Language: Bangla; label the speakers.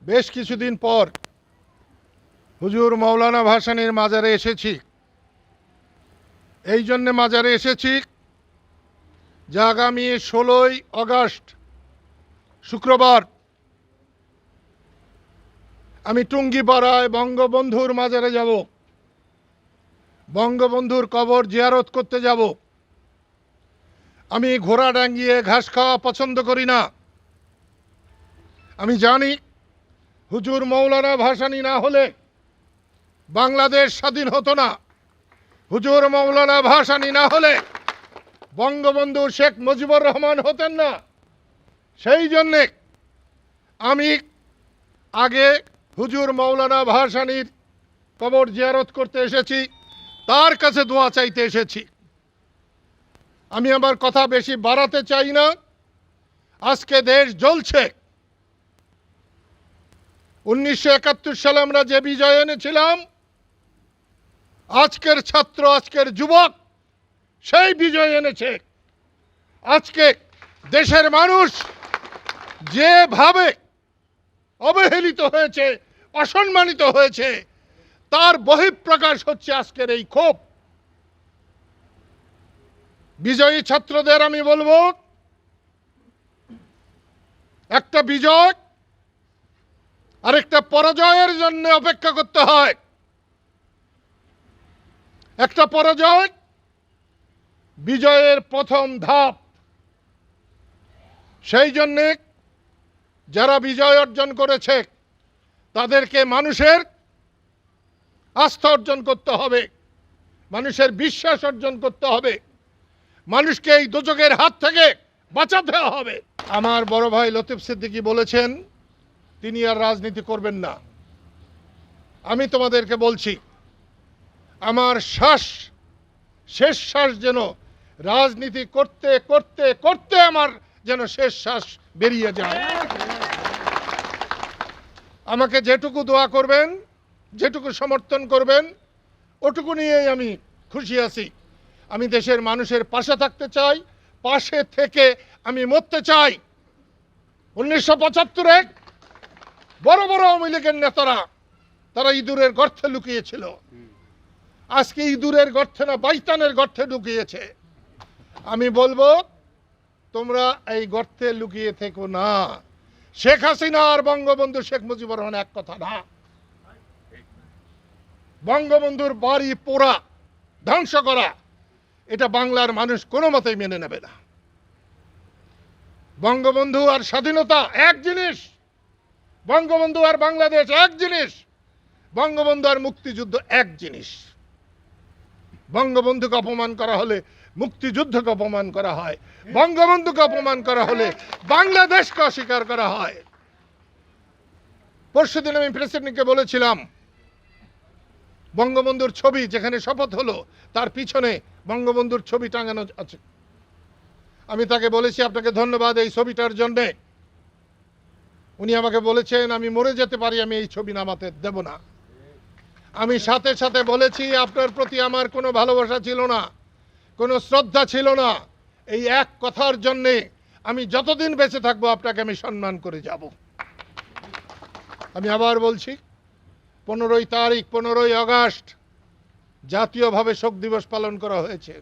Speaker 1: বেশ কিছুদিন পর হুজুর মৌলানা ভাসানীর মাজারে এসেছি। এই জন্যে মাজারে এসেছি যে আগামী 16ই আগস্ট শুক্রবার আমি টুঙ্গিপাড়ায় বঙ্গবন্ধুর মাজারে যাব, বঙ্গবন্ধুর কবর জিয়ারত করতে যাব। আমি ঘোড়া ডাঙ্গিয়ে ঘাস খাওয়া পছন্দ করি না। আমি জানি হুজুর মৌলানা ভাসানী না হলে বাংলাদেশ স্বাধীন হতো না। হুজুর মৌলানা ভাসানী না হলে বঙ্গবন্ধু শেখ মুজিবুর রহমান হতেন না। সেই জন্যে আমি আগে হুজুর মৌলানা ভাসানীর কবর জিয়ারত করতে এসেছি, তার কাছে দোয়া চাইতে এসেছি। আমি আমার কথা বেশি বাড়াতে চাই না। আজকে দেশ জ্বলছে। 1971 সালে আমরা যে বিজয় এনেছিলাম, আজকের ছাত্র, আজকের যুবক সেই বিজয় এনেছে। আজকে দেশের মানুষ যেভাবে অবহেলিত হয়েছে, অসম্মানিত হয়েছে, তার বহিঃপ্রকাশ হচ্ছে আজকের এই ক্ষোভ। বিজয়ী ছাত্রদের আমি বলবো, একটা বিজয় আরেকটা পরাজয়ের জন্য অপেক্ষা করতে হয়। একটা পরাজয় বিজয়ের প্রথম ধাপ। সেই জন্যে যারা বিজয় অর্জন করেছে তাদেরকে মানুষের আস্থা অর্জন করতে হবে, মানুষের বিশ্বাস অর্জন করতে হবে, মানুষকে এই দোজখের হাত থেকে বাঁচাতে হবে। আমার বড় ভাই লতিফ সিদ্দিকী বলেছেন তিনি আর রাজনীতি করবেন না। আমি তোমাদেরকে বলছি, আমার শেষ শ্বাস যেন রাজনীতি করতে করতে করতে আমার যেন শেষ শ্বাস বেরিয়ে যায়। আমাকে যেটুকু দোয়া করবেন, যেটুকু সমর্থন করবেন, ওটুকু নিয়েই আমি খুশি আছি। আমি দেশের মানুষের পাশে থাকতে চাই, পাশে থেকে আমি মরতে চাই। 1975-এ বড় বড় আওয়ামী লীগের নেতারা তারা ইঁদুরের গর্তে লুকিয়েছিল। আজকে ইঁদুরের গর্তে না, বাইতানের গর্তে ঢুকিয়েছে। আমি বলবো তোমরা এই গর্তে লুকিয়ে থেকো না। শেখ হাসিনা আর বঙ্গবন্ধু শেখ মুজিবুর রহমান এক কথা না। বঙ্গবন্ধুর বাড়ি পোড়া, ধ্বংস করা, এটা বাংলার মানুষ কোনো মতেই মেনে নেবে না। বঙ্গবন্ধু আর স্বাধীনতা এক জিনিস, বঙ্গবন্ধু আর বাংলাদেশ এক জিনিস, বঙ্গবন্ধু আর মুক্তিযুদ্ধ এক জিনিস। বঙ্গবন্ধুকে অপমান করা হলে মুক্তিযুদ্ধকে অপমান করা হয়, বঙ্গবন্ধুকে অপমান করা হলে বাংলাদেশকে অস্বীকার করা হয়। পরশুদিন আমি প্রেসিডেন্টকে বলেছিলাম, বঙ্গবন্ধুর ছবি যেখানে শপথ হলো তার পিছনে বঙ্গবন্ধুর ছবি টাঙানো আছে। আমি তাকে বলেছি আপনাকে ধন্যবাদ এই ছবিটার জন্যে। উনি আমাকে বলেছেন আমি মরে যেতে পারি, আমি এই ছবি নামাতে দেব না। আমি সাথে সাথে বলেছি আপনার প্রতি আমার কোনো ভালোবাসা ছিল না, কোনো শ্রদ্ধা ছিল না। এই এক কথার জন্যে আমি যতদিন বেঁচে থাকবো আপনাকে আমি সম্মান করে যাব। আমি আবার বলছি, 15ই আগস্ট জাতীয়ভাবে শোক দিবস পালন করা হয়েছে।